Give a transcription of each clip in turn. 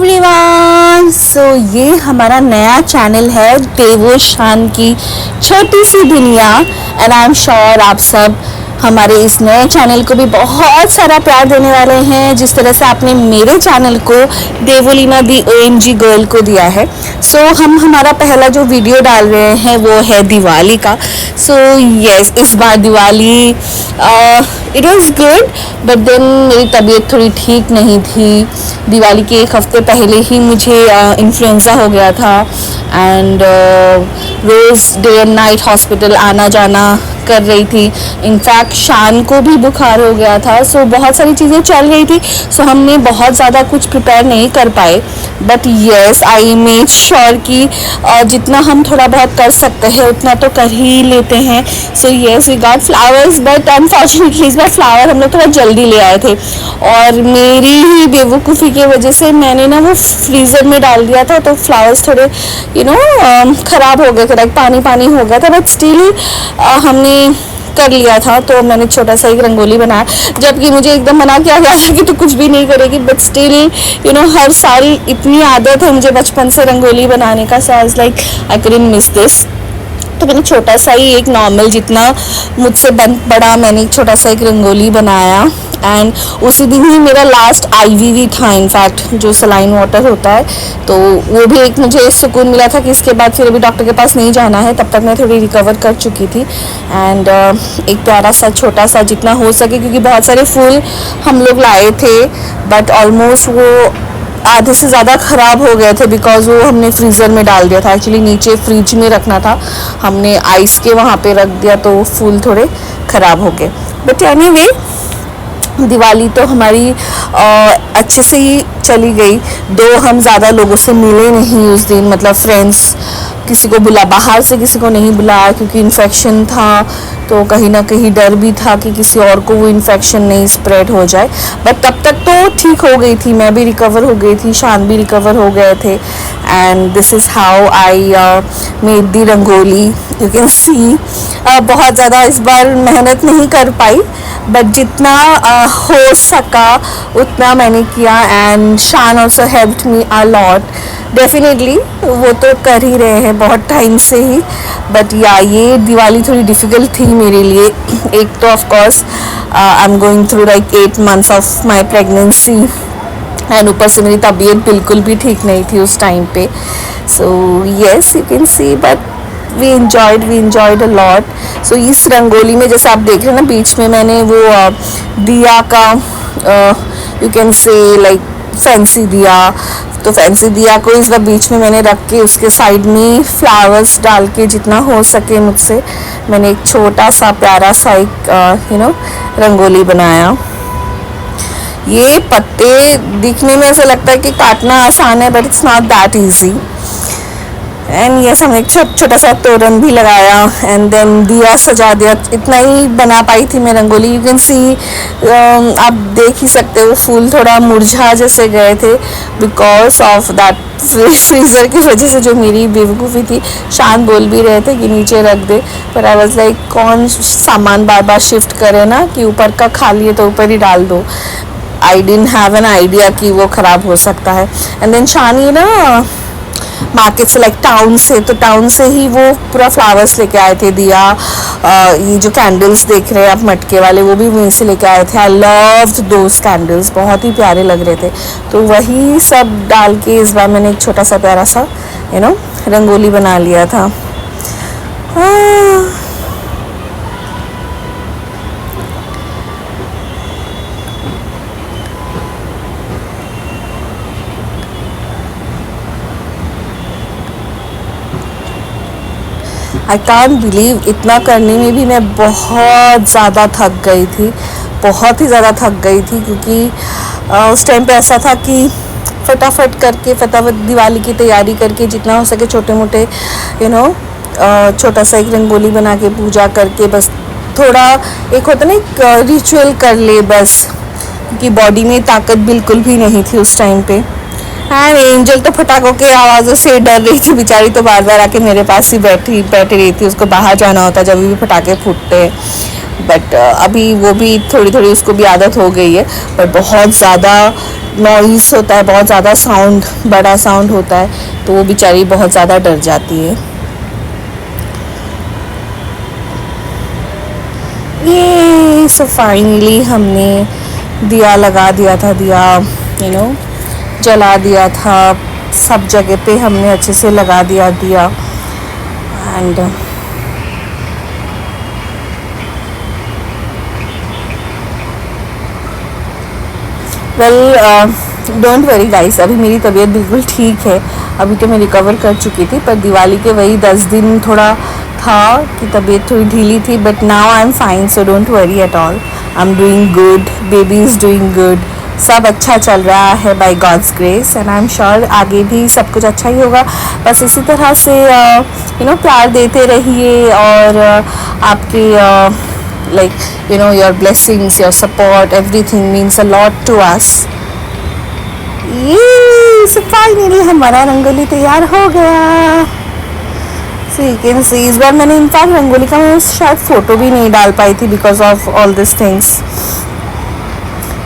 Everyone, ये हमारा नया चैनल है देवो शान की छोटी सी दुनिया। एंड आई एम श्योर आप सब हमारे इस नए चैनल को भी बहुत सारा प्यार देने वाले हैं, जिस तरह से आपने मेरे चैनल को देवोलीना दी OMG गर्ल को दिया है। हम हमारा पहला जो वीडियो डाल रहे हैं वो है दिवाली का। यस, इस बार Diwali it was good, but then मेरी तबीयत थोड़ी ठीक नहीं थी। दिवाली के एक हफ्ते पहले ही मुझे इन्फ्लुएंजा हो गया था एंड रोज़ डे एंड नाइट हॉस्पिटल आना जाना कर रही थी। इनफैक्ट शान को भी बुखार हो गया था। बहुत सारी चीज़ें चल रही थी। हमने बहुत ज़्यादा कुछ प्रिपेयर नहीं कर पाए, but yes I made sure कि जितना हम थोड़ा बहुत कर सकते हैं उतना तो कर ही लेते हैं। Yes we got flowers, but unfortunately इस बार फ्लावर हम लोग थोड़ा जल्दी ले आए थे और मेरी ही बेवकूफ़ी की वजह से मैंने ना वो फ्रीज़र में डाल दिया था, तो फ्लावर्स थोड़े ख़राब हो गए थे, लाइक पानी पानी हो गया था। बट स्टिल हमने कर लिया था। तो मैंने छोटा सा एक रंगोली बनाया, जबकि मुझे एकदम मना किया गया था कि तू कुछ भी नहीं करेगी, बट स्टिल हर साल इतनी आदत है मुझे बचपन से रंगोली बनाने का। So I was like I couldn't miss this. तो मैंने छोटा सा ही एक नॉर्मल जितना मुझसे बड़ा मैंने एक छोटा सा एक रंगोली बनाया एंड उसी दिन ही मेरा लास्ट IVV था। इनफैक्ट जो सलाइन वाटर होता है, तो वो भी एक मुझे सुकून मिला था कि इसके बाद फिर अभी डॉक्टर के पास नहीं जाना है। तब तक मैं थोड़ी रिकवर कर चुकी थी एंड एक प्यारा सा छोटा सा जितना हो सके, क्योंकि बहुत सारे फूल हम लोग लाए थे बट ऑलमोस्ट वो आधे से ज़्यादा ख़राब हो गए थे बिकॉज वो हमने फ्रीज़र में डाल दिया था। एक्चुअली नीचे फ्रिज में रखना था, हमने आइस के वहाँ पे रख दिया तो फूल थोड़े ख़राब हो गए। बट एनीवे दिवाली तो हमारी अच्छे से ही चली गई। दो हम ज़्यादा लोगों से मिले नहीं उस दिन, मतलब फ्रेंड्स किसी को बाहर से किसी को नहीं बुलाया क्योंकि इन्फेक्शन था, तो कहीं ना कहीं डर भी था कि किसी और को वो इन्फेक्शन नहीं स्प्रेड हो जाए। बट तब तक तो ठीक हो गई थी, मैं भी रिकवर हो गई थी, शान भी रिकवर हो गए थे। And this is how I made the rangoli. You can सी बहुत ज़्यादा इस बार मेहनत नहीं कर पाई, बट जितना हो सका उतना मैंने किया एंड शान also helped me a lot. Definitely वो तो कर ही रहे हैं बहुत टाइम से ही, बट या ये दिवाली थोड़ी डिफ़िकल्ट थी मेरे लिए। एक तो of course I am going through like 8 months of my pregnancy and ऊपर से मेरी तबीयत बिल्कुल भी ठीक नहीं थी उस टाइम पे। Yes you can see, but we enjoyed a lot। इस रंगोली में जैसे आप देख रहे हैं ना, बीच में मैंने वो दिया का you can say like fancy दिया, तो फैंसी दिया को इस बार बीच में मैंने रख के उसके साइड में फ्लावर्स डाल के जितना हो सके मुझसे मैंने एक छोटा सा प्यारा सा एक रंगोली बनाया। ये पत्ते दिखने में ऐसा लगता है कि काटना आसान है, but it's not that easy. And yes हमने एक छोटा सा तोरण भी लगाया एंड देन दिया सजा दिया। इतना ही बना पाई थी मैं रंगोली। यू कैन सी आप देख ही सकते हो फूल थोड़ा मुरझा जैसे गए थे बिकॉज ऑफ दैट फ्रीज़र की वजह से, जो मेरी बेवकूफ़ी थी। शान बोल भी रहे थे कि नीचे रख दे, पर आई वाज लाइक कौन सामान बार बार शिफ्ट करे ना, कि ऊपर का खा लिए तो ऊपर ही डाल दो। I didn't have an idea कि वो ख़राब हो सकता है। एंड देन शान ये ना मार्केट से लाइक टाउन से, तो टाउन से ही वो पूरा फ्लावर्स लेके आए थे। दिया ये जो कैंडल्स देख रहे हैं आप मटके वाले, वो भी वहीं से लेके आए थे। आई लव्ड दोज कैंडल्स, बहुत ही प्यारे लग रहे थे। तो वही सब डाल के इस बार मैंने एक छोटा सा प्यारा सा रंगोली बना लिया था। आई कांट बिलीव इतना करने में भी मैं बहुत ज़्यादा थक गई थी, बहुत ही ज़्यादा थक गई थी, क्योंकि उस टाइम पे ऐसा था कि फटाफट करके फटाफट दिवाली की तैयारी करके जितना हो सके छोटे मोटे छोटा सा एक रंगोली बना के पूजा करके बस थोड़ा एक होता ना एक रिचुअल कर ले बस, क्योंकि बॉडी में ताकत बिल्कुल भी नहीं थी उस टाइम पे। एंड एंजल तो पटाखों के आवाज़ों से डर रही थी बेचारी, तो बार बार आके मेरे पास ही बैठी रही थी। उसको बाहर जाना होता जब भी पटाखे फूटते हैं, बट अभी वो भी थोड़ी थोड़ी उसको भी आदत हो गई है। पर बहुत ज़्यादा नॉइज़ होता है, बहुत ज़्यादा साउंड, बड़ा साउंड होता है, तो वो बेचारी बहुत ज़्यादा डर जाती है। ये सो फाइनली हमने दिया लगा दिया था, दिया जला दिया था, सब जगह पे हमने अच्छे से लगा दिया दिया। एंड डोंट वरी गाइस, अभी मेरी तबीयत बिल्कुल ठीक है, अभी तो मैं रिकवर कर चुकी थी, पर दिवाली के वही 10 दिन थोड़ा था कि तबीयत थोड़ी ढीली थी, but now I am fine, so don't worry at all. I am doing good, baby is doing good, सब अच्छा चल रहा है by God's grace, and I am sure आगे भी सब कुछ अच्छा ही होगा। बस इसी तरह से प्यार देते रहिए, और आपके your blessings, your support, everything means a lot to us. ये फाइनली हमारा रंगोली तैयार हो गया। So you can see, इस बार मैंने इनफैक्ट रंगोली का मैं शायद फ़ोटो भी नहीं डाल पाई थी because of all this things,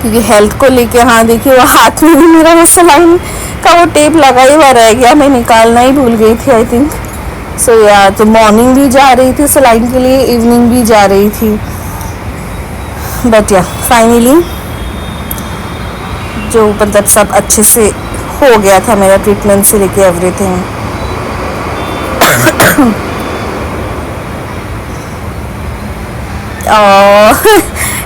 क्योंकि हेल्थ को लेके। हाँ देखिए, वो हाथ में भी मेरा वो सलाइन का वो टेप लगा ही हुआ रह गया, मैं निकालना ही भूल गई थी आई थिंक। सो यार, तो मॉर्निंग भी जा रही थी सलाइन के लिए, इवनिंग भी जा रही थी, बट या फाइनली जो मतलब सब अच्छे से हो गया था, मेरा ट्रीटमेंट से लेके एवरीथिंग।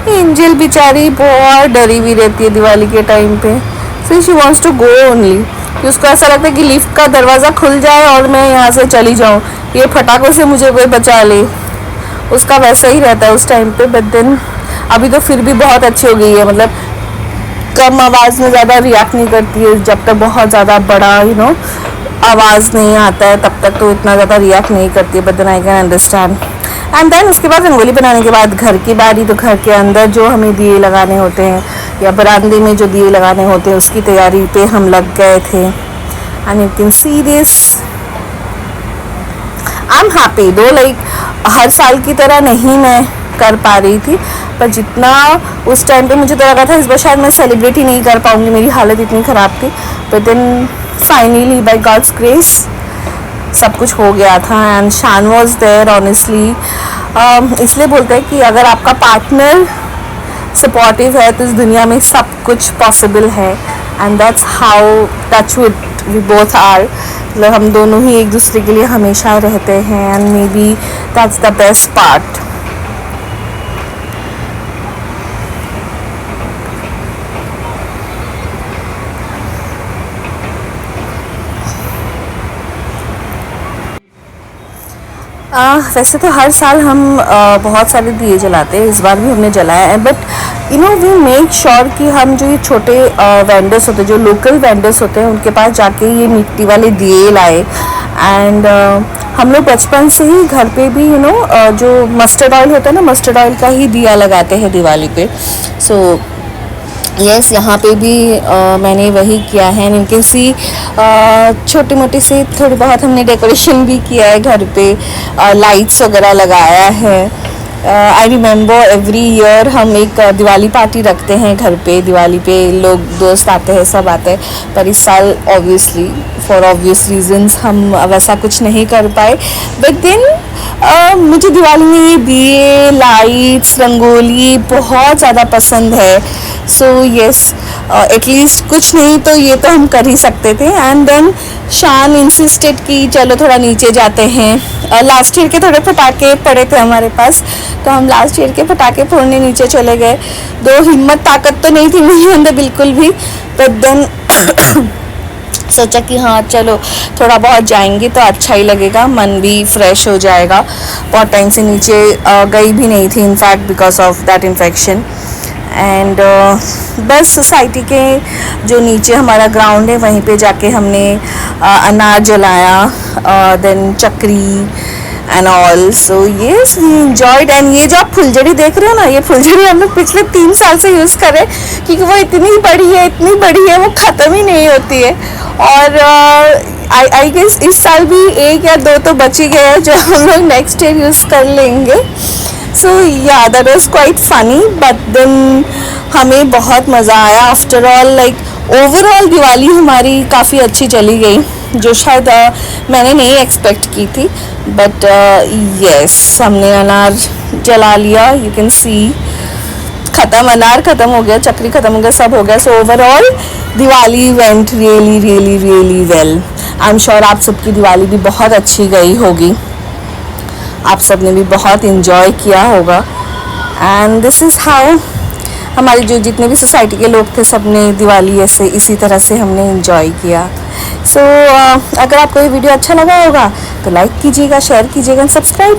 एंजल बेचारी बहुत डरी हुई रहती है दिवाली के टाइम पे, so she wants to go only, कि उसको ऐसा लगता है कि लिफ्ट का दरवाज़ा खुल जाए और मैं यहाँ से चली जाऊँ, ये फटाकों से मुझे कोई बचा ले, उसका वैसा ही रहता है उस टाइम पे। बट देन अभी तो फिर भी बहुत अच्छी हो गई है, मतलब कम आवाज़ में ज़्यादा रिएक्ट नहीं करती है, जब तक बहुत ज़्यादा बड़ा आवाज़ नहीं आता है तब तक तो इतना ज़्यादा रिएक्ट नहीं करती है, but then I can understand. And then उसके बाद रंगोली बनाने के बाद घर की बारी, तो घर के अंदर जो हमें दिए लगाने होते हैं या बरामदे में जो दिए लगाने होते हैं उसकी तैयारी पे हम लग गए थे। And you can see this, I am happy दो, हर साल की तरह नहीं मैं कर पा रही थी, पर जितना उस टाइम पे मुझे तो लगा था इस बार शायद मैं सेलिब्रेट ही नहीं कर पाऊँगी, मेरी हालत इतनी ख़राब थी, but then finally by God's grace सब कुछ हो गया था। एंड शान वॉज देयर ऑनेस्टली, इसलिए बोलते हैं कि अगर आपका पार्टनर सपोर्टिव है तो इस दुनिया में सब कुछ पॉसिबल है, and that's how touch wood we both are, मतलब हम दोनों ही एक दूसरे के लिए हमेशा रहते हैं, and may be that's the best part. वैसे तो हर साल हम बहुत सारे दिए जलाते हैं, इस बार भी हमने जलाया है, बट वी मेक श्योर कि हम जो ये छोटे वेंडर्स होते हैं, जो लोकल वेंडर्स होते हैं, उनके पास जाके ये मिट्टी वाले दिए लाए। एंड हम लोग बचपन से ही घर पे भी जो मस्टर्ड ऑयल होता है ना, मस्टर्ड ऑयल का ही दिया लगाते हैं दिवाली पे। सो यस, यहाँ पे भी मैंने वही किया है। यू कैन सी छोटे मोटे से थोड़ी बहुत हमने डेकोरेशन भी किया है घर पे, लाइट्स वगैरह लगाया है। आई रिमेंबर एवरी ईयर हम एक दिवाली पार्टी रखते हैं घर पे, दिवाली पे लोग दोस्त आते हैं, सब आते हैं, पर इस साल ऑब्वियसली फॉर ऑब्वियस रीजंस हम वैसा कुछ नहीं कर पाए। बट देन मुझे दिवाली में ये दिए, लाइट्स, रंगोली बहुत ज़्यादा पसंद है। सो येस, एटलीस्ट कुछ नहीं तो ये तो हम कर ही सकते थे। एंड देन शान इंसिस्टेड कि चलो थोड़ा नीचे जाते हैं। लास्ट ईयर के थोड़े पटाखे पड़े थे हमारे पास, तो हम लास्ट ईयर के पटाखे फोड़ने नीचे चले गए। दो हिम्मत ताकत तो नहीं थी मेरे अंदर बिल्कुल भी, बट देन सोचा कि हाँ चलो थोड़ा बहुत जाएंगे तो अच्छा ही लगेगा, मन भी फ्रेश हो जाएगा। बहुत टाइम से नीचे गई भी नहीं थी in fact because of that infection. And बस सोसाइटी के जो नीचे हमारा ग्राउंड है वहीं पे जाके हमने अनार जलाया, देन चक्री and all. So yes, we enjoyed. And ये जो आप फुलझड़ी देख रहे हो ना, ये फुलझड़ी हम लोग पिछले 3 साल से यूज़ कर रहे हैं, क्योंकि वो इतनी बड़ी है, इतनी बड़ी है, वो ख़त्म ही नहीं होती है। और आई गेस इस साल भी 1 या 2 तो बच ही गए हैं जो हम लोग नेक्स्ट ईयर यूज़ कर लेंगे। So yeah that was quite funny, but then हमें बहुत मज़ा आया। आफ्टर ऑल ओवरऑल दिवाली हमारी काफ़ी अच्छी चली गई, जो शायद मैंने नहीं एक्सपेक्ट की थी, बट यस हमने अनार जला लिया। यू कैन सी ख़त्म, अनार ख़त्म हो गया, चक्री ख़त्म हो गया, सब हो गया। So overall Diwali went really really really well. I am sure आप सबकी दिवाली भी बहुत अच्छी गई होगी, आप सब ने भी बहुत इन्जॉय किया होगा। एंड दिस इज़ हाउ हमारे जो जितने भी सोसाइटी के लोग थे, सब ने दिवाली ऐसे इसी तरह से हमने इन्जॉय किया। सो अगर आपको ये वीडियो अच्छा लगा होगा तो लाइक कीजिएगा, शेयर कीजिएगा, सब्सक्राइब